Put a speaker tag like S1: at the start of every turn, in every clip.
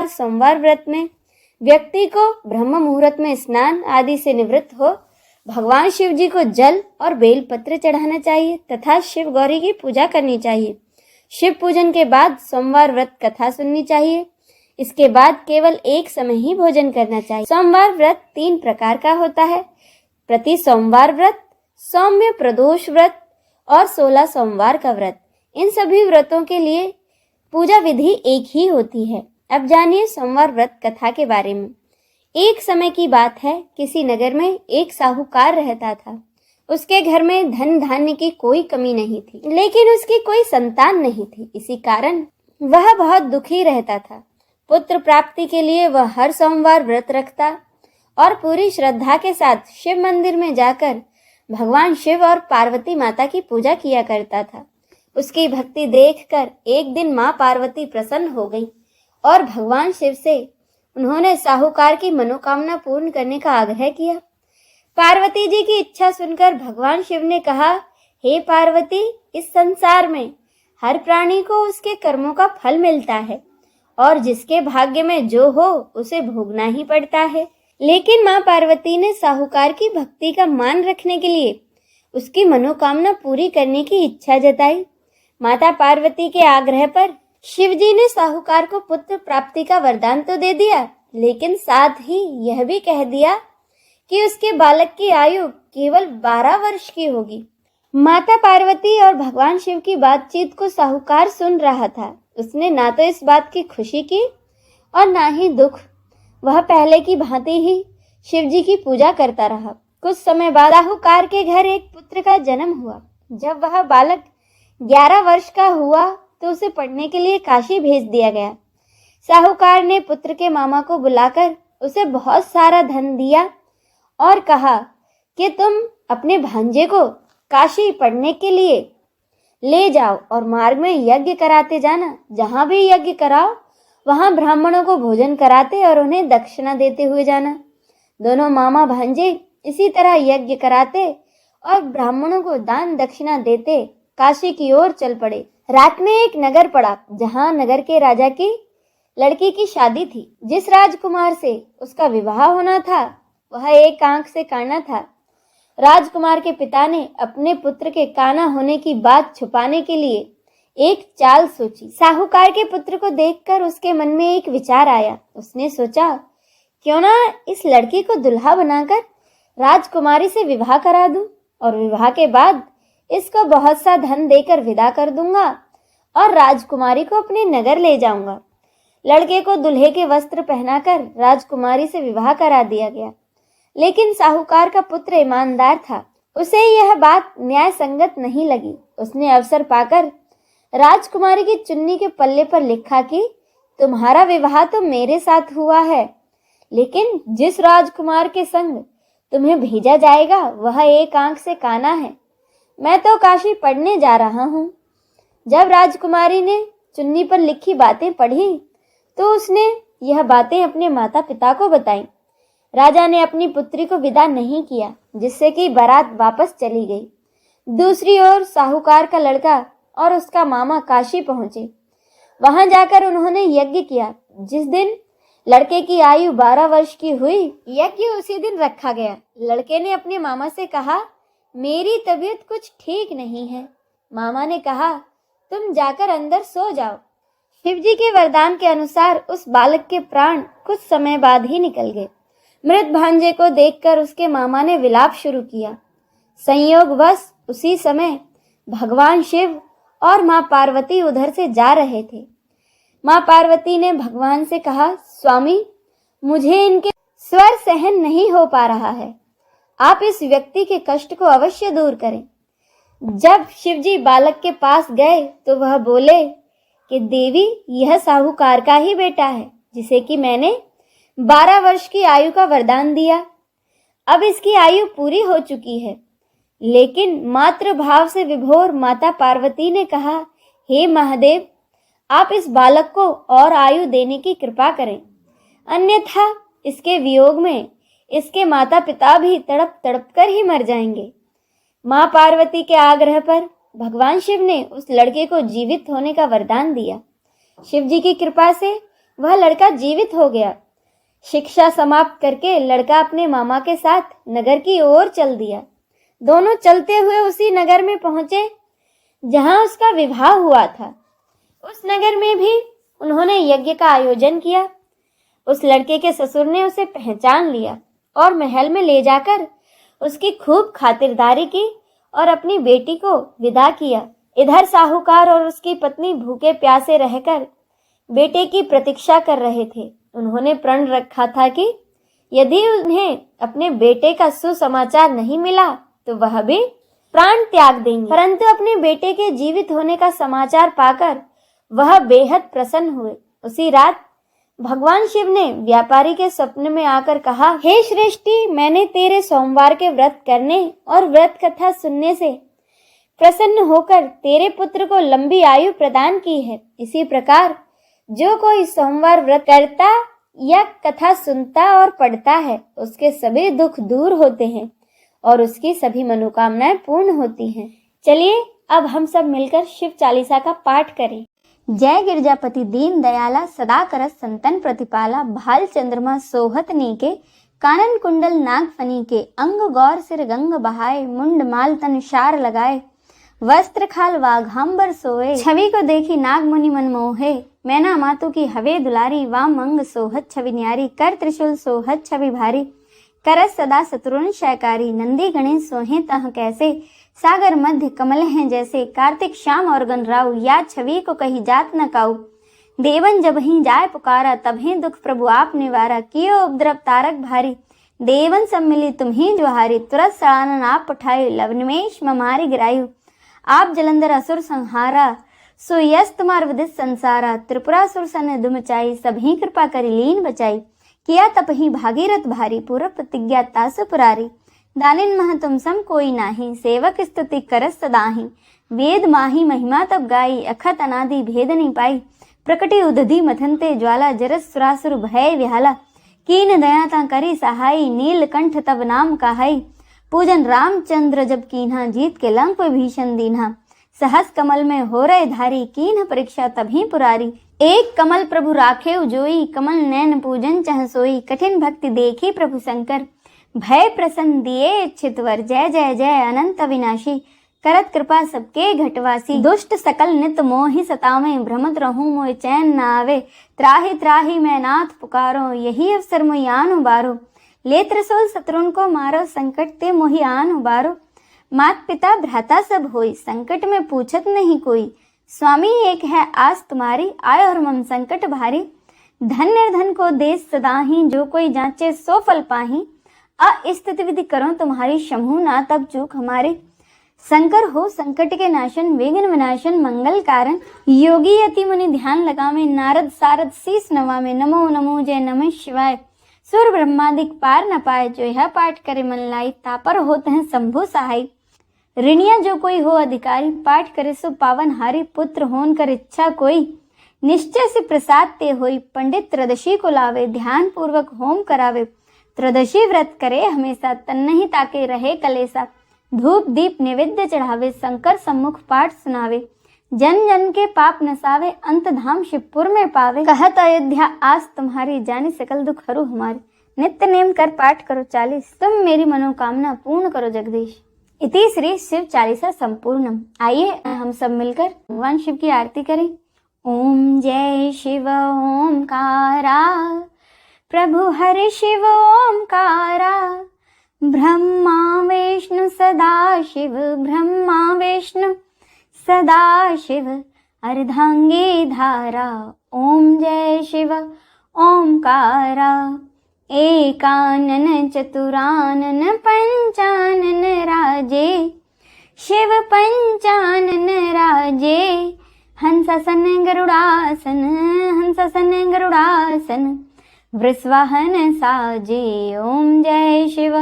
S1: सोमवार व्रत में व्यक्ति को ब्रह्म मुहूर्त में स्नान आदि से निवृत्त हो भगवान शिव जी को जल और बेलपत्र चढ़ाना चाहिए तथा शिव गौरी की पूजा करनी चाहिए। शिव पूजन के बाद सोमवार व्रत कथा सुननी चाहिए। इसके बाद केवल एक समय ही भोजन करना चाहिए। सोमवार व्रत 3 प्रकार का होता है: प्रति सोमवार व्रत, सौम्य प्रदोष व्रत और 16 सोमवार का व्रत। इन सभी व्रतों के लिए पूजा विधि एक ही होती है। अब जानिए सोमवार व्रत कथा के बारे में। एक समय की बात है, किसी नगर में एक साहूकार रहता था। उसके घर में धन धान्य की कोई कमी नहीं थी, लेकिन उसकी कोई संतान नहीं थी। इसी कारण वह बहुत दुखी रहता था। पुत्र प्राप्ति के लिए वह हर सोमवार व्रत रखता और पूरी श्रद्धा के साथ शिव मंदिर में जाकर भगवान शिव और पार्वती माता की पूजा किया करता था। उसकी भक्ति देखकर एक दिन माँ पार्वती प्रसन्न हो गई और भगवान शिव से उन्होंने साहूकार की मनोकामना पूर्ण करने का आग्रह किया। पार्वती जी की इच्छा सुनकर भगवान शिव ने कहा, हे पार्वती, इस संसार में हर प्राणी को उसके कर्मों का फल मिलता है और जिसके भाग्य में जो हो उसे भोगना ही पड़ता है। लेकिन माँ पार्वती ने साहूकार की भक्ति का मान रखने के लिए उसकी मनोकामना पूरी करने की इच्छा जताई। माता पार्वती के आग्रह पर शिवजी ने साहूकार को पुत्र प्राप्ति का वरदान तो दे दिया, लेकिन साथ ही यह भी कह दिया कि उसके बालक की आयु केवल 12 वर्ष की होगी। माता पार्वती और भगवान शिव की बातचीत को साहूकार सुन रहा था। उसने ना तो इस बात की खुशी की और ना ही दुख। वह पहले की भांति ही शिव जी की पूजा करता रहा। कुछ समय बाद साहूकार के घर एक पुत्र का जन्म हुआ। जब वह बालक 11 वर्ष का हुआ तो उसे पढ़ने के लिए काशी भेज दिया गया। साहूकार ने पुत्र के मामा को बुलाकर उसे बहुत सारा धन दिया और कहा कि तुम अपने भांजे को काशी पढ़ने के लिए ले जाओ और मार्ग में यज्ञ कराते जाना। जहां भी यज्ञ कराओ वहां ब्राह्मणों को भोजन कराते और उन्हें दक्षिणा देते हुए जाना। दोनों मामा भांजे इसी तरह यज्ञ कराते और ब्राह्मणों को दान दक्षिणा देते काशी की ओर चल पड़े। रात में एक नगर पड़ा जहां नगर के राजा की लड़की की शादी थी। जिस राजकुमार से उसका विवाह होना था वह एक आंख से काना था। राजकुमार के पिता ने अपने पुत्र के काना होने की बात छुपाने के लिए एक चाल सोची। साहूकार के पुत्र को देखकर उसके मन में एक विचार आया। उसने सोचा, क्यों ना इस लड़की को दुल्हा बनाकर राजकुमारी से विवाह करा दूं और विवाह के बाद इसको बहुत सा धन देकर विदा कर दूंगा और राजकुमारी को अपने नगर ले जाऊंगा। लड़के को दूल्हे के वस्त्र पहनाकर राजकुमारी से विवाह करा दिया गया। लेकिन साहूकार का पुत्र ईमानदार था। उसे यह बात न्याय संगत नहीं लगी। उसने अवसर पाकर राजकुमारी की चुन्नी के पल्ले पर लिखा कि तुम्हारा विवाह तो मेरे साथ हुआ है, लेकिन जिस राजकुमार के संग तुम्हें भेजा जाएगा वह एक आंख से काना है। मैं तो काशी पढ़ने जा रहा हूँ। जब राजकुमारी ने चुन्नी पर लिखी बातें पढ़ी तो उसने यह बातें अपने माता पिता को बताई। राजा ने अपनी पुत्री को विदा नहीं किया, जिससे कि बारात वापस चली गई। दूसरी ओर साहूकार का लड़का और उसका मामा काशी पहुंचे। वहां जाकर उन्होंने यज्ञ किया। जिस दिन लड़के की आयु 12 वर्ष की हुई, यज्ञ उसी दिन रखा गया। लड़के ने अपने मामा से कहा, मेरी तबीयत कुछ ठीक नहीं है। मामा ने कहा, तुम जाकर अंदर सो जाओ। शिवजी के वरदान के अनुसार उस बालक के प्राण कुछ समय बाद ही निकल गए। मृत भांजे को देखकर उसके मामा ने विलाप शुरू किया। संयोगवश उसी समय भगवान शिव और माँ पार्वती उधर से जा रहे थे। माँ पार्वती ने भगवान से कहा, स्वामी, मुझे इनके स्वर सहन नहीं हो पा रहा है। आप इस व्यक्ति के कष्ट को अवश्य दूर करें। जब शिवजी बालक के पास गए तो वह बोले कि देवी, यह साहूकार का ही बेटा है, जिसे कि मैंने 12 वर्ष की आयु का वरदान दिया। अब इसकी आयु पूरी हो चुकी है। लेकिन मातृभाव से विभोर माता पार्वती ने कहा, हे महादेव, आप इस बालक को और आयु देने की कृपा करें, अन्यथा इसके वियोग में इसके माता पिता भी तड़प तड़प कर ही मर जाएंगे। माँ पार्वती के आग्रह पर भगवान शिव ने उस लड़के को जीवित होने का वरदान दिया। शिव जी की कृपा से वह लड़का जीवित हो गया। शिक्षा समाप्त करके लड़का अपने मामा के साथ नगर की ओर चल दिया। दोनों चलते हुए उसी नगर में पहुंचे जहां उसका विवाह हुआ था। उस नगर में भी उन्होंने यज्ञ का आयोजन किया। उस लड़के के ससुर ने उसे पहचान लिया और महल में ले जाकर उसकी खूब खातिरदारी की और अपनी बेटी को विदा किया। इधर साहूकार और उसकी पत्नी भूखे प्यासे रहकर बेटे की प्रतीक्षा कर रहे थे। उन्होंने प्रण रखा था कि यदि उन्हें अपने बेटे का सुसमाचार नहीं मिला तो वह भी प्राण त्याग देंगे। परंतु अपने बेटे के जीवित होने का समाचार पाकर वह बेहद प्रसन्न हुए। उसी रात भगवान शिव ने व्यापारी के स्वप्न में आकर कहा, हे श्रेष्ठी, मैंने तेरे सोमवार के व्रत करने और व्रत कथा सुनने से प्रसन्न होकर तेरे पुत्र को लंबी आयु प्रदान की है। इसी प्रकार जो कोई सोमवार व्रत करता या कथा सुनता और पढ़ता है उसके सभी दुख दूर होते हैं और उसकी सभी मनोकामनाएं पूर्ण होती हैं। चलिए अब हम सब मिलकर शिव चालीसा का पाठ करें। जय गिरजापति दीन दयाला सदा करस संतन प्रतिपाला, भाल चंद्रमा सोहत नीके, कानन कुंडल नाग फनी के, अंग गौर सिर गंग बहाए, मुंड माल तन शार लगाए, वस्त्र खाल वाघांबर सोए, छवि को देखी नाग मुनि मन मोहे, मैना मातु की हवे दुलारी, वाम अंग सोहत छवि न्यारी, कर त्रिशूल सोहत छवि भारी, करस सदा शत्रुन शयकारी, नंदी गणेश सोहे तह कैसे, सागर मध्य कमल हैं जैसे, कार्तिक श्याम और गणराव, या छवि को कही जात न काऊ, देवन जब ही जाय पुकारा, तभी दुख प्रभु आप निवारा, कियो उपद्रव तारक भारी, देवन सब मिली तुम ही ज्वाहारी, तुरंत सड़ानन आप उठाए, लवनिमेश ममारी गिरायु, आप जलंधर असुर संहारा, सुयस्त मार विदित संसारा, त्रिपुरासुर सन दुम मचाई, सभी कृपा करी लीन बचाई, किया तप ही भागीरथ भारी, पूर्व प्रतिज्ञा तासु पुरारी, दानिन मह तुम सम कोई नाही, सेवक स्तुति करस सदाही, वेद माही महिमा तब गाई, अखत अनादि भेद नहीं पाई, प्रकटी उदधि मथनते ज्वाला, जरस सुरासुर भय विहाला, कीन दया ता करी सहाई, नीलकंठ तब नाम कहाई, पूजन रामचंद्र जब कीन्हा, जीत के लंक भीषण दीन्हा, सहस कमल में हो रहे धारी, कीन्ह परीक्षा तभी पुरारी, एक कमल प्रभु राखे उजोई, कमल नैन पूजन चह सोई, कठिन भक्ति देखी प्रभु शंकर, भय प्रसन्न दिए इच्छित वर, जय जय जय अनंत अविनाशी, करत कृपा सबके घटवासी, दुष्ट सकल नित मोहि सतावे, भ्रमत रहूं मोय चैन न आवे, त्राहि त्राहि मैं नाथ पुकारो, यही अवसर मोहि आन उबारो, ले त्रिशूल शत्रुन को मारो, संकट ते मोहि आन उबारो, मात पिता भ्राता सब होई, संकट में पूछत नहीं कोई, स्वामी एक है आस तुम्हारी, आय और मम संकट भारी, धन निर्धन को देश सदाही, जो कोई जांचे सो फल पाही, स्तुति विधि करो तुम्हारी, शंभु ना तब चूक हमारे, शंकर हो संकट के नाशन, विघ्न विनाशन मंगल कारण, योगी यति मुनि ध्यान लगावे, नारद सारद शीस नवावे, नमो नमो जय नमः शिवाय, सुर ब्रह्मादिक पार न पाए, जो यह पाठ करे मन लाई, तापर होते हैं शंभु सहाय, ऋणिया जो कोई हो अधिकारी, पाठ करे सो पावन हारी, पुत्र होन कर इच्छा कोई, निश्चय से प्रसाद ते होई, पंडित त्रयोदशी को लावे, ध्यान पूर्वक होम करावे, त्रयोदशी व्रत करे हमेशा, तन नहीं ताके रहे कलेसा, धूप दीप नैवेद्य चढ़ावे, शंकर सम्मुख पाठ सुनावे, जन जन के पाप नसावे, अंत धाम शिवपुर में पावे, कहत अयोध्या आस तुम्हारी, जानी सकल दुख हरू हमारे, नित्य नेम कर पाठ करो 40, तुम मेरी मनोकामना पूर्ण करो जगदीश। इति श्री शिव चालीसा संपूर्णम। आइए हम सब मिलकर भगवान शिव की आरती करें। ओम जय शिव ओमकारा, प्रभु हरि शिव ओमकारा, ब्रह्मा विष्णु सदा शिव, ब्रह्मा विष्णु सदा शिव, अर्धांगी धारा, ओम जय शिव ओमकारा, एकानन चतुरानन पंचानन राजे, शिव पंचानन राजे, हंसासन गरुड़ासन, हंसासन गरुड़ासन, वृषवाहन साजे, ओम जय शिव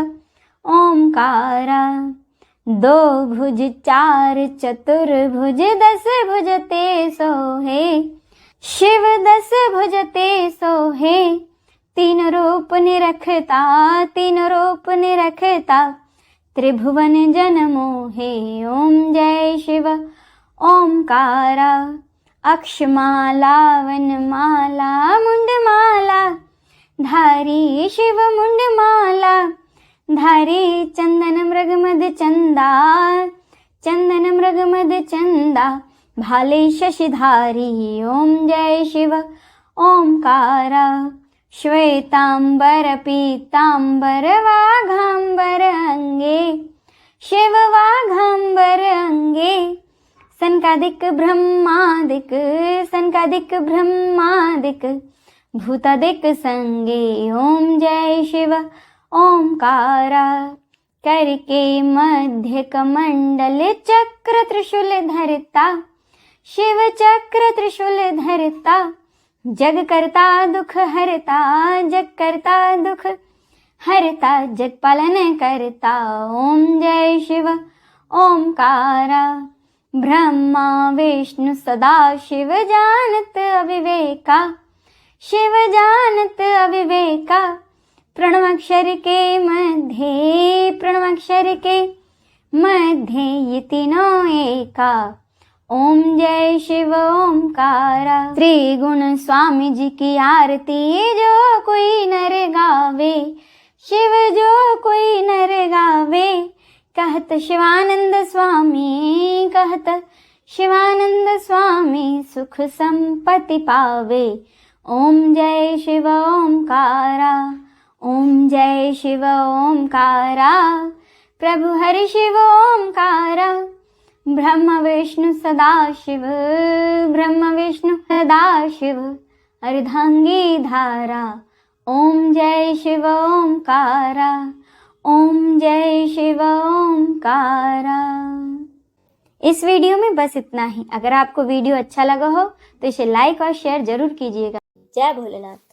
S1: ओमकारा, दो भुज चार चतुर्भुज, 10 भुज ते सोहे, शिव 10 भुज ते सोहे, 3 रूप निरखता, 3 रूप निरखता, त्रिभुवन जन मोहे, ओम जय शिव ओमकारा, अक्षमाला वनमाला मुंडमाला धारी शिव मुंडमाला धारी चंदन मृगमद चंदा चंदन मृगमद चंदा भाले शशिधारी ओम जय शिव ओंकारा श्वेतांबर पीतांबर वाघांबर अंगे शिव वाघांबर अंगे सनकादिक ब्रह्मादिक सनकादिक ब्रह्मादिक भूतादिक संगे ओम जय शिव ओंकारा करके मध्य कमंडल चक्र त्रिशूल धरता शिव चक्र त्रिशूल धरता जग करता दुख हरता जग करता दुख हरता जग पालन करता ओम जय शिव ओंकारा ब्रह्मा विष्णु सदा शिव जानत अविवेका शिव जानत अविवेका प्रणवाक्षर के मध्य ये तीनों एका ओम जय शिव ओंकारा त्रिगुण स्वामी जी की आरती जो कोई नर गावे शिव जो कोई नर गावे कहत शिवानंद स्वामी सुख संपत्ति पावे ओम जय शिव ओंकारा ओम जय शिव ओंकारा प्रभु हरि शिव ओंकारा ब्रह्म विष्णु सदाशिव अर्धांगी धारा ओम जय शिव ओंकारा ओम जय शिव ओंकारा। इस वीडियो में बस इतना ही। अगर आपको वीडियो अच्छा लगा हो तो इसे लाइक और शेयर जरूर कीजिएगा। जय भोलेनाथ।